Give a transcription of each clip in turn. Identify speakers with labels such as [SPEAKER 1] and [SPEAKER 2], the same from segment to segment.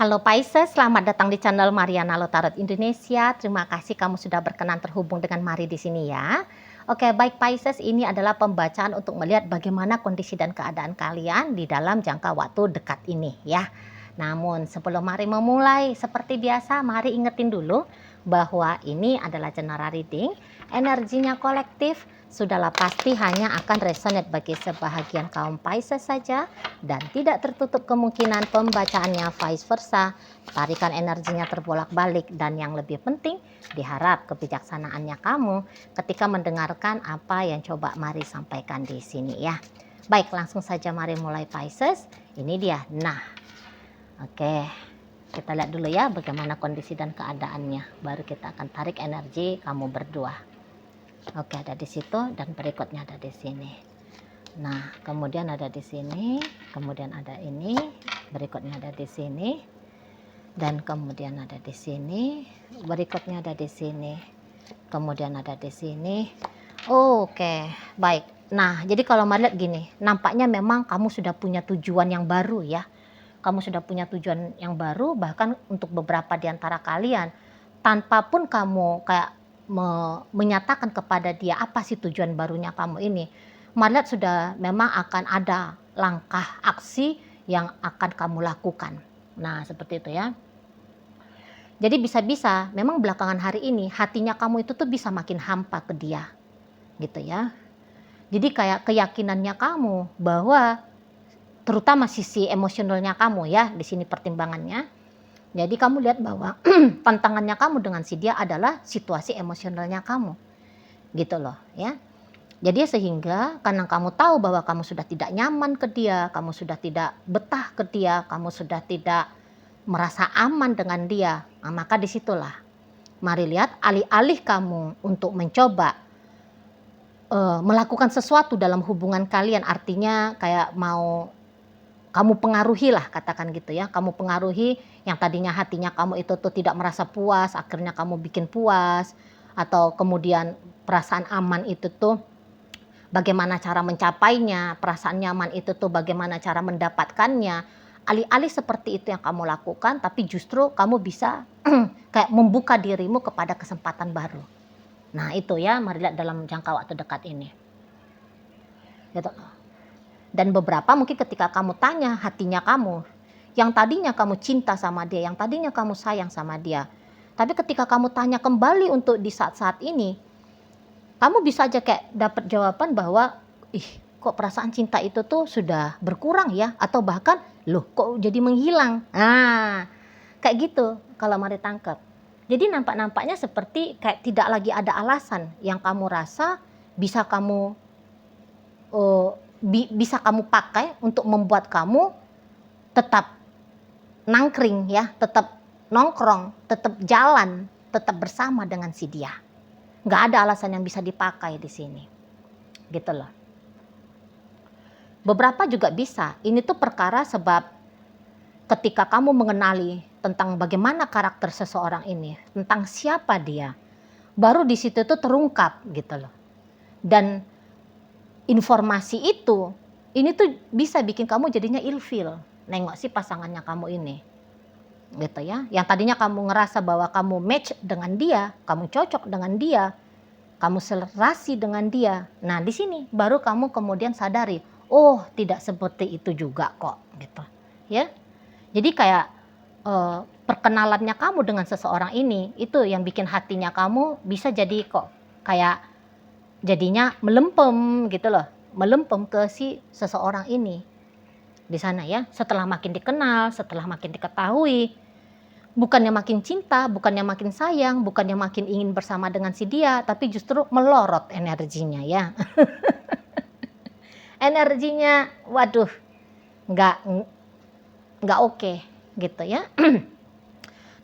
[SPEAKER 1] Halo Pisces, selamat datang di channel Mariana Lotarot Indonesia. Terima kasih kamu sudah berkenan terhubung dengan Mari di sini ya. Oke, baik Pisces, ini adalah pembacaan untuk melihat bagaimana kondisi dan keadaan kalian di dalam jangka waktu dekat ini ya. Namun sebelum Mari memulai, seperti biasa Mari ingetin dulu bahwa ini adalah general reading, energinya kolektif, sudahlah pasti hanya akan resonate bagi sebahagian kaum Pisces saja dan tidak tertutup kemungkinan pembacaannya vice versa, tarikan energinya terbolak-balik, dan yang lebih penting diharap kebijaksanaannya kamu ketika mendengarkan apa yang coba Mari sampaikan di sini ya. Baik, langsung saja Mari mulai Pisces. Ini dia. Nah, oke. Kita lihat dulu ya bagaimana kondisi dan keadaannya. Baru kita akan tarik energi kamu berdua. Oke, ada di situ dan berikutnya ada di sini. Nah, kemudian ada di sini, kemudian ada ini, berikutnya ada di sini, dan kemudian ada di sini, berikutnya ada di sini, kemudian ada di sini. Oke, baik. Nah, jadi kalau Mari lihat gini, nampaknya memang kamu sudah punya tujuan yang baru ya. Kamu sudah punya tujuan yang baru, bahkan untuk beberapa di antara kalian, tanpa pun kamu kayak menyatakan kepada dia apa sih tujuan barunya kamu ini. Mari lihat sudah memang akan ada langkah aksi yang akan kamu lakukan. Nah, seperti itu ya. Jadi bisa-bisa memang belakangan hari ini hatinya kamu itu tuh bisa makin hampa ke dia. Gitu ya. Jadi kayak keyakinannya kamu bahwa terutama sisi emosionalnya kamu ya, di sini pertimbangannya. Jadi kamu lihat bahwa tantangannya kamu dengan si dia adalah situasi emosionalnya kamu. Gitu loh ya. Jadi sehingga karena kamu tahu bahwa kamu sudah tidak nyaman ke dia, kamu sudah tidak betah ke dia, kamu sudah tidak merasa aman dengan dia, nah, maka disitulah Mari lihat alih-alih kamu untuk mencoba melakukan sesuatu dalam hubungan kalian, artinya kayak mau kamu pengaruhi lah, katakan gitu ya, kamu pengaruhi yang tadinya hatinya kamu itu tuh tidak merasa puas, akhirnya kamu bikin puas, atau kemudian perasaan aman itu tuh bagaimana cara mencapainya, perasaan nyaman itu tuh bagaimana cara mendapatkannya. Alih-alih seperti itu yang kamu lakukan, tapi justru kamu bisa kayak membuka dirimu kepada kesempatan baru. Nah itu ya, Mari lihat dalam jangka waktu dekat ini. Gitu. Dan beberapa mungkin ketika kamu tanya hatinya kamu, yang tadinya kamu cinta sama dia, yang tadinya kamu sayang sama dia, tapi ketika kamu tanya kembali untuk di saat-saat ini, kamu bisa aja kayak dapat jawaban bahwa, ih kok perasaan cinta itu tuh sudah berkurang ya, atau bahkan loh kok jadi menghilang. Nah kayak gitu kalau Mari tangkap. Jadi nampaknya seperti kayak tidak lagi ada alasan yang kamu rasa bisa kamu bisa kamu pakai untuk membuat kamu tetap nangkring ya, tetap nongkrong, tetap jalan, tetap bersama dengan si dia. Nggak ada alasan yang bisa dipakai di sini. Gitu loh. Beberapa juga bisa. Ini tuh perkara sebab ketika kamu mengenali tentang bagaimana karakter seseorang ini, tentang siapa dia, baru di situ tuh terungkap gitu loh. Dan informasi itu, ini tuh bisa bikin kamu jadinya ilfeel nengok si pasangannya kamu ini. Gitu ya. Yang tadinya kamu ngerasa bahwa kamu match dengan dia, kamu cocok dengan dia, kamu selerasi dengan dia. Nah, di sini baru kamu kemudian sadari, oh, tidak seperti itu juga kok, gitu. Ya. Jadi kayak perkenalannya kamu dengan seseorang ini, itu yang bikin hatinya kamu bisa jadi kok kayak jadinya melempem gitu loh, melempem ke si seseorang ini di sana ya. Setelah makin dikenal, setelah makin diketahui, bukannya makin cinta, bukannya makin sayang, bukannya makin ingin bersama dengan si dia, tapi justru melorot energinya ya. Energinya, waduh, nggak oke gitu ya.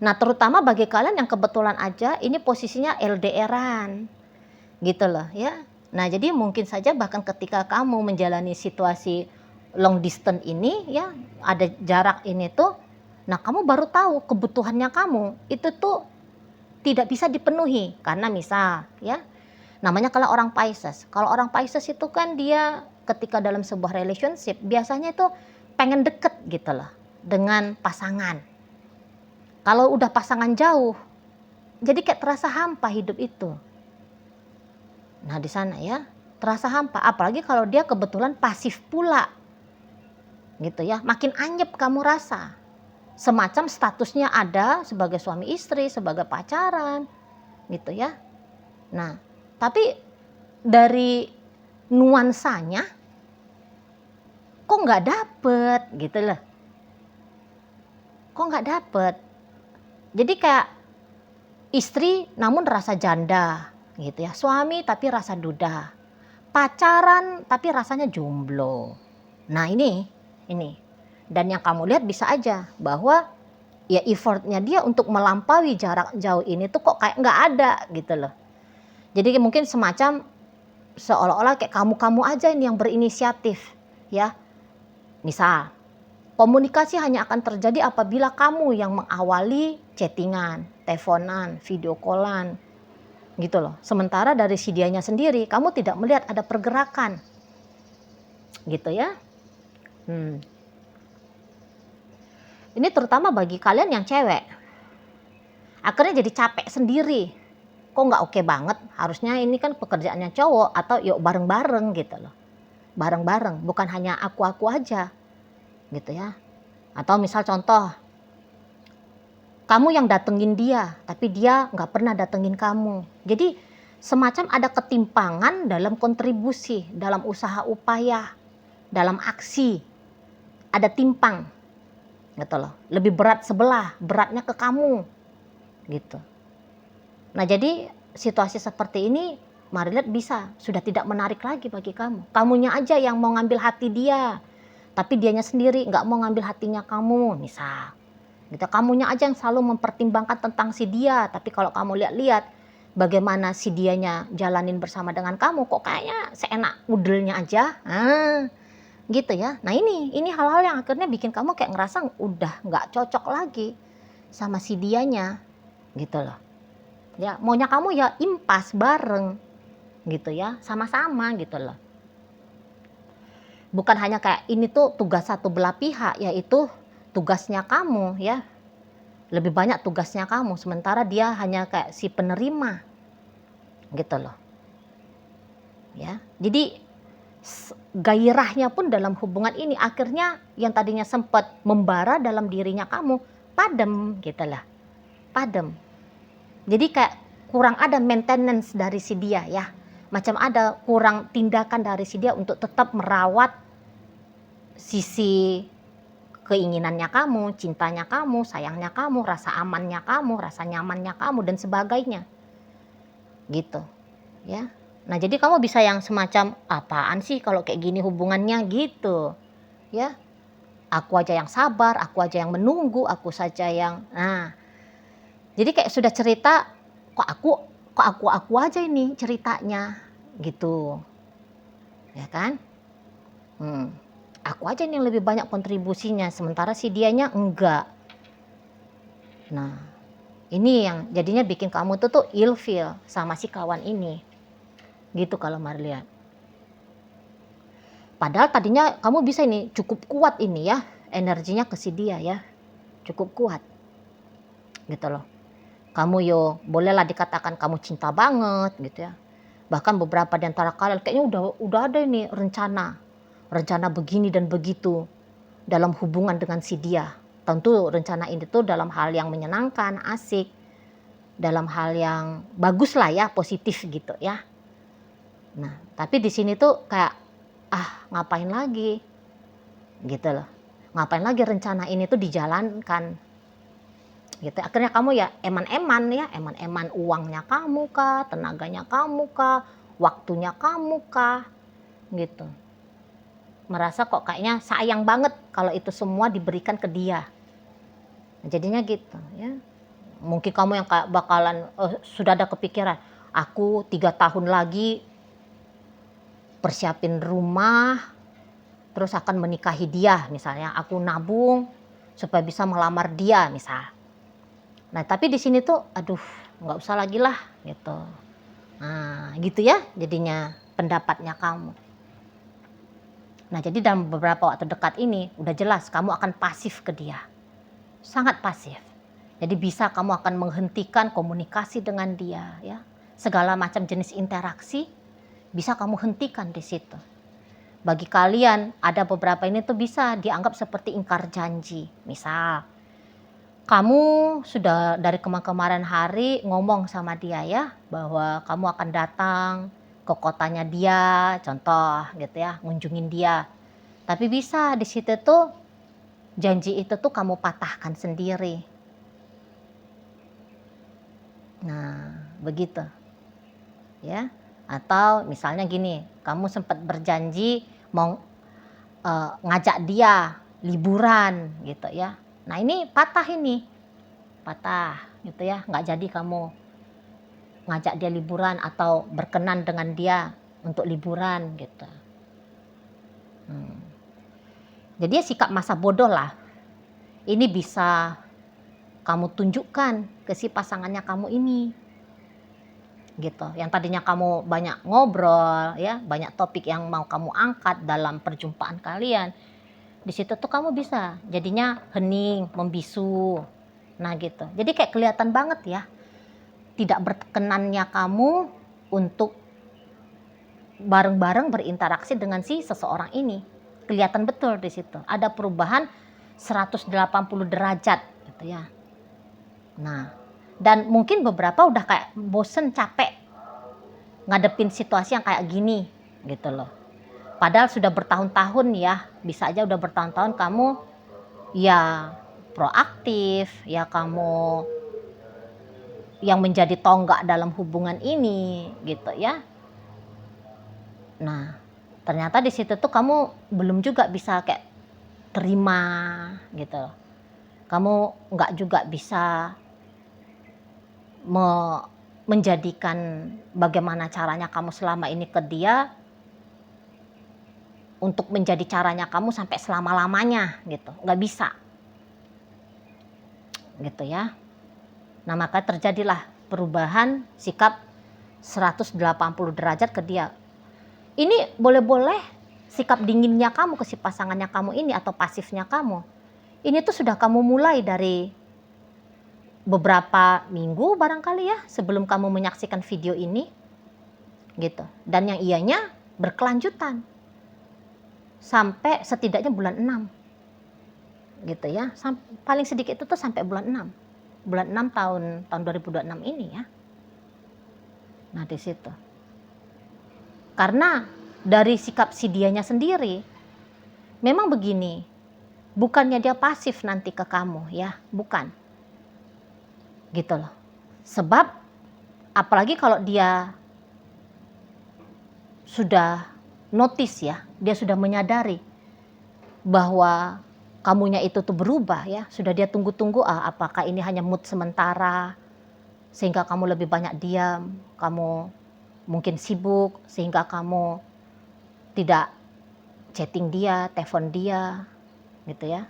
[SPEAKER 1] Nah terutama bagi kalian yang kebetulan aja ini posisinya LDRan gitu loh ya. Nah jadi mungkin saja bahkan ketika kamu menjalani situasi long distance ini ya, ada jarak ini tuh, nah kamu baru tahu kebutuhannya kamu itu tuh tidak bisa dipenuhi karena misal ya, namanya kalau orang Pisces, kalau orang Pisces itu kan dia ketika dalam sebuah relationship biasanya itu pengen deket gitu loh dengan pasangan Kalau udah pasangan jauh, jadi kayak terasa hampa hidup itu. Nah di sana ya, terasa hampa. Apalagi kalau dia kebetulan pasif pula, gitu ya. Makin anyep kamu rasa. Semacam statusnya ada sebagai suami istri, sebagai pacaran, gitu ya. Nah, tapi dari nuansanya kok nggak dapet gitu loh. Kok nggak dapet? Jadi kayak istri namun rasa janda gitu ya. Suami tapi rasa duda. Pacaran tapi rasanya jomblo. Nah ini. Dan yang kamu lihat bisa aja bahwa ya effortnya dia untuk melampaui jarak jauh ini tuh kok kayak nggak ada gitu loh. Jadi mungkin semacam seolah-olah kayak kamu aja ini yang berinisiatif ya. Misal komunikasi hanya akan terjadi apabila kamu yang mengawali chattingan, teleponan, video callan gitu loh. Sementara dari si dianya sendiri kamu tidak melihat ada pergerakan gitu ya. Ini terutama bagi kalian yang cewek. Akhirnya jadi capek sendiri. Kok nggak oke banget? Harusnya ini kan pekerjaannya cowok atau yuk bareng-bareng gitu loh. Bareng-bareng, bukan hanya aku aja gitu ya. Atau misal contoh, kamu yang datengin dia, tapi dia nggak pernah datengin kamu. Jadi semacam ada ketimpangan dalam kontribusi, dalam usaha upaya, dalam aksi. Ada timpang gitu loh. Lebih berat sebelah, beratnya ke kamu gitu. Nah jadi situasi seperti ini mari lihat bisa sudah tidak menarik lagi bagi kamu. Kamunya aja yang mau ngambil hati dia, tapi dianya sendiri nggak mau ngambil hatinya kamu misal. Gitu. Kamunya aja yang selalu mempertimbangkan tentang si dia, tapi kalau kamu lihat-lihat bagaimana si dianya jalanin bersama dengan kamu, kok kayaknya seenak udelnya aja. Gitu ya. Nah ini hal-hal yang akhirnya bikin kamu kayak ngerasa udah nggak cocok lagi sama si dianya gitu loh. Ya maunya kamu ya impas bareng gitu ya, sama-sama gitu loh. Bukan hanya kayak ini tuh tugas satu belah pihak, yaitu tugasnya kamu ya. Lebih banyak tugasnya kamu, sementara dia hanya kayak si penerima gitu loh. Ya. Jadi gairahnya pun dalam hubungan ini akhirnya yang tadinya sempat membara dalam dirinya kamu padam gitu lah, padam. Jadi kayak kurang ada maintenance dari si dia ya, macam ada kurang tindakan dari si dia untuk tetap merawat sisi keinginannya kamu, cintanya kamu, sayangnya kamu, rasa amannya kamu, rasa nyamannya kamu dan sebagainya gitu ya. Nah jadi kamu bisa yang semacam apaan sih kalau kayak gini hubungannya gitu ya. Aku aja yang sabar, aku aja yang menunggu, aku saja yang jadi kayak sudah cerita kok aku aja ini ceritanya gitu ya kan. Aku aja nih yang lebih banyak kontribusinya sementara si dianya enggak. Nah ini yang jadinya bikin kamu tuh ilfeel sama si kawan ini gitu kalau Marlian. Padahal tadinya kamu bisa ini cukup kuat ini ya, energinya ke si dia ya, cukup kuat gitu loh. Kamu yo bolehlah dikatakan kamu cinta banget gitu ya. Bahkan beberapa di antara kalian kayaknya udah ada ini rencana begini dan begitu dalam hubungan dengan si dia. Tentu rencana ini tuh dalam hal yang menyenangkan, asik, dalam hal yang bagus lah ya, positif gitu ya. Nah, tapi di sini tuh kayak ngapain lagi gitu loh. Ngapain lagi rencana ini tuh dijalankan gitu. Akhirnya kamu ya eman-eman uangnya kamu kah, tenaganya kamu kah, waktunya kamu kah gitu. Merasa kok kayaknya sayang banget kalau itu semua diberikan ke dia. Jadinya gitu ya. Mungkin kamu yang kayak bakalan sudah ada kepikiran, aku 3 tahun lagi persiapin rumah, terus akan menikahi dia misalnya, aku nabung supaya bisa melamar dia misal. Nah tapi di sini tuh aduh nggak usah lagi lah gitu. Nah gitu ya jadinya pendapatnya kamu. Nah jadi dalam beberapa waktu dekat ini udah jelas kamu akan pasif ke dia, sangat pasif. Jadi bisa kamu akan menghentikan komunikasi dengan dia ya. Segala macam jenis interaksi bisa kamu hentikan di situ. Bagi kalian ada beberapa ini tuh bisa dianggap seperti ingkar janji. Misal kamu sudah dari kemarin hari ngomong sama dia ya bahwa kamu akan datang ke kotanya dia, contoh gitu ya, ngunjungin dia. Tapi bisa di situ tuh janji itu tuh kamu patahkan sendiri. Nah, begitu. Ya. Atau misalnya gini, kamu sempat berjanji mau ngajak dia liburan gitu ya. Nah, ini patah ini. Patah gitu ya, nggak jadi kamu ngajak dia liburan atau berkenan dengan dia untuk liburan gitu. Jadi ya sikap masa bodoh lah. Ini bisa kamu tunjukkan ke si pasangannya kamu ini. Gitu. Yang tadinya kamu banyak ngobrol ya, banyak topik yang mau kamu angkat dalam perjumpaan kalian. Di situ tuh kamu bisa jadinya hening, membisu. Nah gitu. Jadi kayak kelihatan banget ya tidak berkenannya kamu untuk bareng-bareng berinteraksi dengan si seseorang ini. Kelihatan betul di situ. Ada perubahan 180 derajat gitu ya. Nah, dan mungkin beberapa udah kayak bosen, capek ngadepin situasi yang kayak gini gitu loh. Padahal sudah bertahun-tahun ya, bisa aja udah bertahun-tahun kamu ya proaktif, ya kamu yang menjadi tonggak dalam hubungan ini gitu ya. Nah, ternyata di situ tuh kamu belum juga bisa kayak terima gitu. Kamu nggak juga bisa menjadikan bagaimana caranya kamu selama ini ke dia untuk menjadi caranya kamu sampai selama-lamanya gitu. Nggak bisa. Gitu ya. Nah, maka terjadilah perubahan sikap 180 derajat ke dia. Ini boleh-boleh sikap dinginnya kamu ke si pasangannya kamu ini atau pasifnya kamu. Ini tuh sudah kamu mulai dari beberapa minggu barangkali ya sebelum kamu menyaksikan video ini. Gitu. Dan yang ianya berkelanjutan. Sampai setidaknya bulan 6. Gitu ya. Paling sedikit itu tuh sampai bulan 6. Bulan 6 tahun 2026 ini ya. Nah, di situ. Karena dari sikap si dianya sendiri memang begini, bukannya dia pasif nanti ke kamu ya, bukan. Gitu loh. Sebab apalagi kalau dia sudah notice ya, dia sudah menyadari bahwa kamunya itu tuh berubah ya, sudah dia tunggu-tunggu apakah ini hanya mood sementara sehingga kamu lebih banyak diam, kamu mungkin sibuk sehingga kamu tidak chatting dia, telepon dia gitu ya.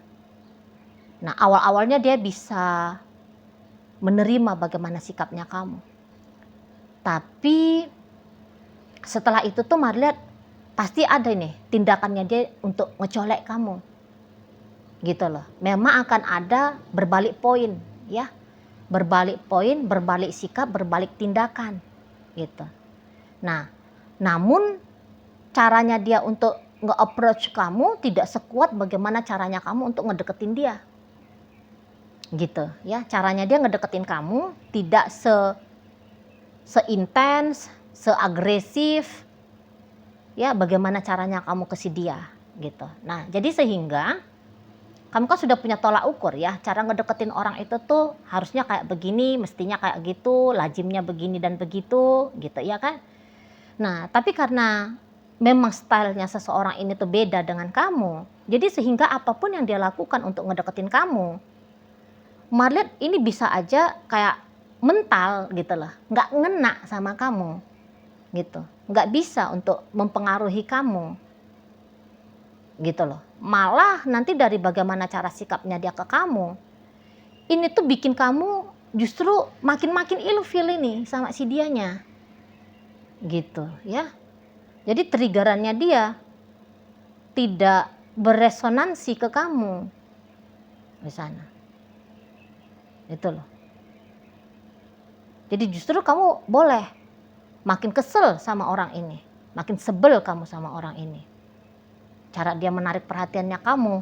[SPEAKER 1] Nah, awal-awalnya dia bisa menerima bagaimana sikapnya kamu. Tapi setelah itu tuh Marliat pasti ada nih tindakannya dia untuk ngecolek kamu. Gitu loh. Memang akan ada berbalik poin ya. Berbalik poin, berbalik sikap, berbalik tindakan gitu. Nah, namun caranya dia untuk nge-approach kamu tidak sekuat bagaimana caranya kamu untuk ngedeketin dia. Gitu ya. Caranya dia ngedeketin kamu tidak seintens, seagresif ya bagaimana caranya kamu ke si dia gitu. Nah, jadi sehingga kamu kan sudah punya tolak ukur ya, cara ngedeketin orang itu tuh harusnya kayak begini, mestinya kayak gitu, lazimnya begini dan begitu gitu ya kan. Nah, tapi karena memang stylenya seseorang ini tuh beda dengan kamu, jadi sehingga apapun yang dia lakukan untuk ngedeketin kamu, Marliat ini bisa aja kayak mental gitu loh, nggak ngena sama kamu gitu, nggak bisa untuk mempengaruhi kamu gitu loh. Malah nanti dari bagaimana cara sikapnya dia ke kamu, ini tuh bikin kamu justru makin ilfil ini sama si dianya gitu ya. Jadi triggerannya dia tidak beresonansi ke kamu di sana. Itu loh. Jadi justru kamu boleh makin kesel sama orang ini, makin sebel kamu sama orang ini. Cara dia menarik perhatiannya kamu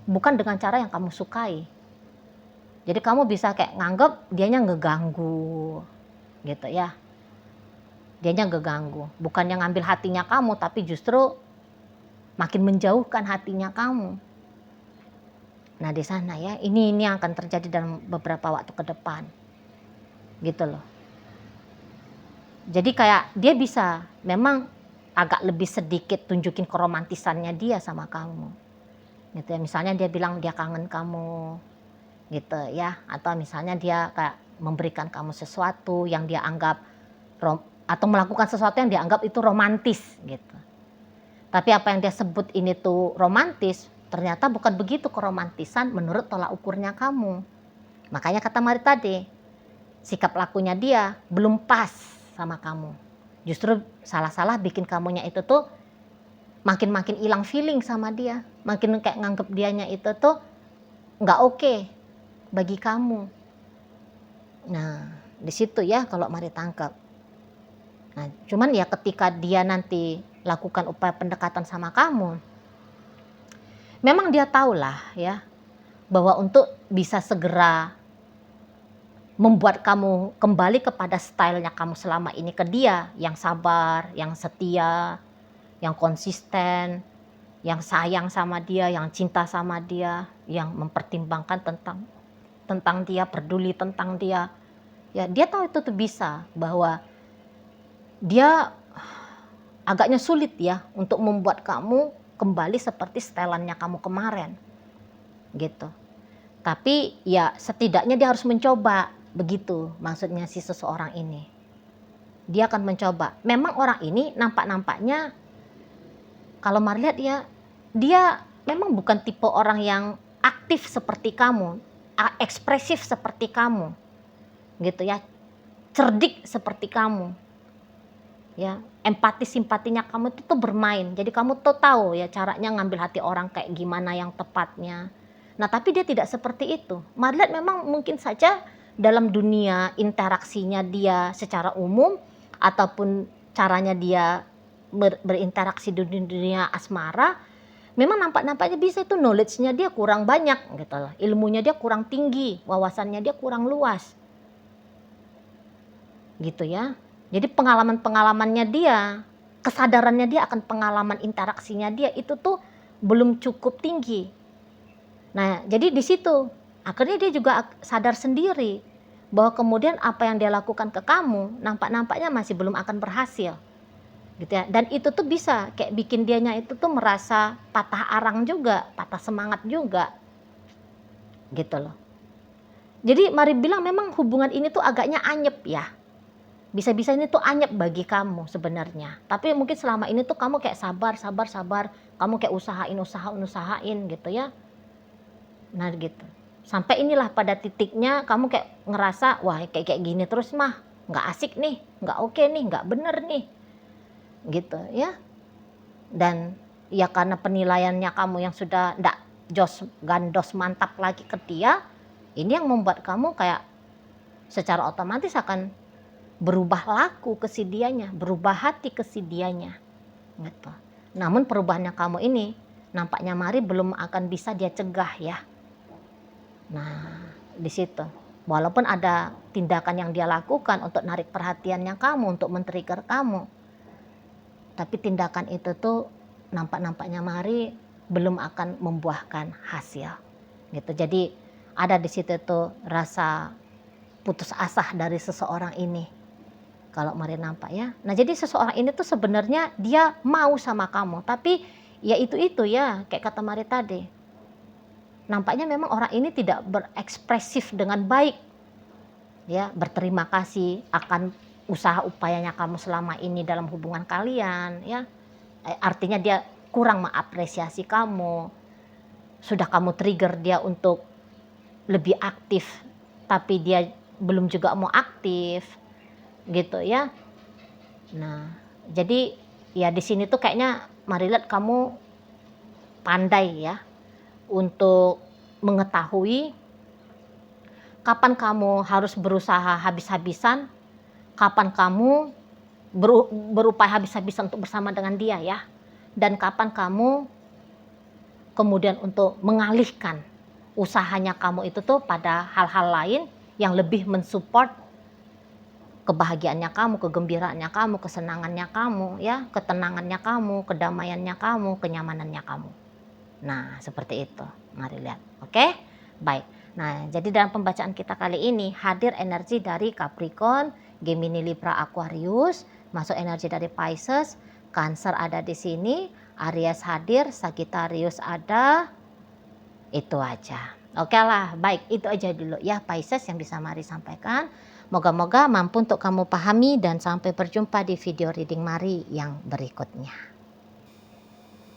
[SPEAKER 1] bukan dengan cara yang kamu sukai. Jadi kamu bisa kayak nganggep dianya ngeganggu gitu ya. Dianya ngeganggu, bukannya ngambil hatinya kamu, tapi justru makin menjauhkan hatinya kamu. Nah di sana ya, ini yang akan terjadi dalam beberapa waktu ke depan, gitu loh. Jadi kayak dia bisa memang agak lebih sedikit tunjukin keromantisannya dia sama kamu, gitu ya. Misalnya dia bilang dia kangen kamu, gitu ya, atau misalnya dia kayak memberikan kamu sesuatu yang dia anggap atau melakukan sesuatu yang dianggap itu romantis, gitu. Tapi apa yang dia sebut ini tuh romantis, ternyata bukan begitu keromantisan menurut tolak ukurnya kamu. Makanya kata Mari tadi, sikap lakunya dia belum pas sama kamu. Justru salah-salah bikin kamunya itu tuh makin hilang feeling sama dia. Makin kayak nganggep dianya itu tuh nggak oke bagi kamu. Nah, di situ ya kalau Mari tangkap. Nah, cuman ya ketika dia nanti lakukan upaya pendekatan sama kamu, memang dia tahulah ya bahwa untuk bisa segera membuat kamu kembali kepada stylenya kamu selama ini ke dia, yang sabar, yang setia, yang konsisten, yang sayang sama dia, yang cinta sama dia, yang mempertimbangkan tentang dia, peduli tentang dia. Ya, dia tahu itu tuh bisa, bahwa dia agaknya sulit ya untuk membuat kamu kembali seperti setelannya kamu kemarin. Gitu. Tapi ya setidaknya dia harus mencoba, begitu maksudnya si seseorang ini. Dia akan mencoba. Memang orang ini nampaknya kalau Mari lihat ya, dia memang bukan tipe orang yang aktif seperti kamu, ekspresif seperti kamu. Gitu ya. Cerdik seperti kamu. Ya, empati simpatinya kamu itu tuh bermain. Jadi kamu tuh tahu ya caranya ngambil hati orang kayak gimana yang tepatnya. Nah, tapi dia tidak seperti itu. Mari lihat memang mungkin saja dalam dunia interaksinya dia secara umum ataupun caranya dia berinteraksi di dunia asmara, memang nampaknya bisa itu knowledge-nya dia kurang banyak gitu loh. Ilmunya dia kurang tinggi, wawasannya dia kurang luas. Gitu ya. Jadi pengalaman-pengalamannya dia, kesadarannya dia akan pengalaman interaksinya dia itu tuh belum cukup tinggi. Nah, jadi di situ akhirnya dia juga sadar sendiri bahwa kemudian apa yang dia lakukan ke kamu nampaknya masih belum akan berhasil. Gitu ya. Dan itu tuh bisa kayak bikin dianya itu tuh merasa patah arang juga, patah semangat juga. Gitu loh. Jadi Mari bilang memang hubungan ini tuh agaknya anyep ya. Bisa-bisa ini tuh anyep bagi kamu sebenarnya. Tapi mungkin selama ini tuh kamu kayak sabar. Kamu kayak usahain gitu ya. Nah gitu. Sampai inilah pada titiknya kamu kayak ngerasa, wah kayak gini terus mah nggak asik nih, nggak oke nih, nggak bener nih. Gitu ya. Dan ya karena penilaiannya kamu yang sudah nggak gandos mantap lagi ke dia, ini yang membuat kamu kayak secara otomatis akan berubah laku ke si dianya, berubah hati ke si dianya. Gitu. Namun perubahannya kamu ini nampaknya Mari belum akan bisa dia cegah ya. Nah, di situ. Walaupun ada tindakan yang dia lakukan untuk narik perhatiannya kamu, untuk men-trigger kamu. Tapi tindakan itu tuh nampaknya Mari belum akan membuahkan hasil. Gitu. Jadi ada di situ tuh rasa putus asa dari seseorang ini. Kalau Mari nampak ya. Nah jadi seseorang ini tuh sebenarnya dia mau sama kamu. Tapi ya itu ya kayak kata Mari tadi. Nampaknya memang orang ini tidak berekspresif dengan baik. Ya, berterima kasih akan usaha upayanya kamu selama ini dalam hubungan kalian. Ya, artinya dia kurang mengapresiasi kamu. Sudah kamu trigger dia untuk lebih aktif. Tapi dia belum juga mau aktif. Gitu ya. Nah, jadi ya di sini tuh kayaknya Mari lihat kamu pandai ya untuk mengetahui Kapan kamu harus berusaha habis-habisan, kapan kamu berupaya habis-habisan untuk bersama dengan dia ya. Dan kapan kamu kemudian untuk mengalihkan usahanya kamu itu tuh pada hal-hal lain yang lebih mensupport kebahagiaannya kamu, kegembiraannya kamu, kesenangannya kamu ya, ketenangannya kamu, kedamaiannya kamu, kenyamanannya kamu. Nah, seperti itu. Mari lihat. Oke? Baik. Nah, jadi dalam pembacaan kita kali ini hadir energi dari Capricorn, Gemini, Libra, Aquarius, masuk energi dari Pisces, Cancer ada di sini, Aries hadir, Sagittarius ada. Itu aja. Oke lah, baik, itu aja dulu ya Pisces yang bisa Mari sampaikan. Moga-moga mampu untuk kamu pahami dan sampai berjumpa di video reading Mari yang berikutnya.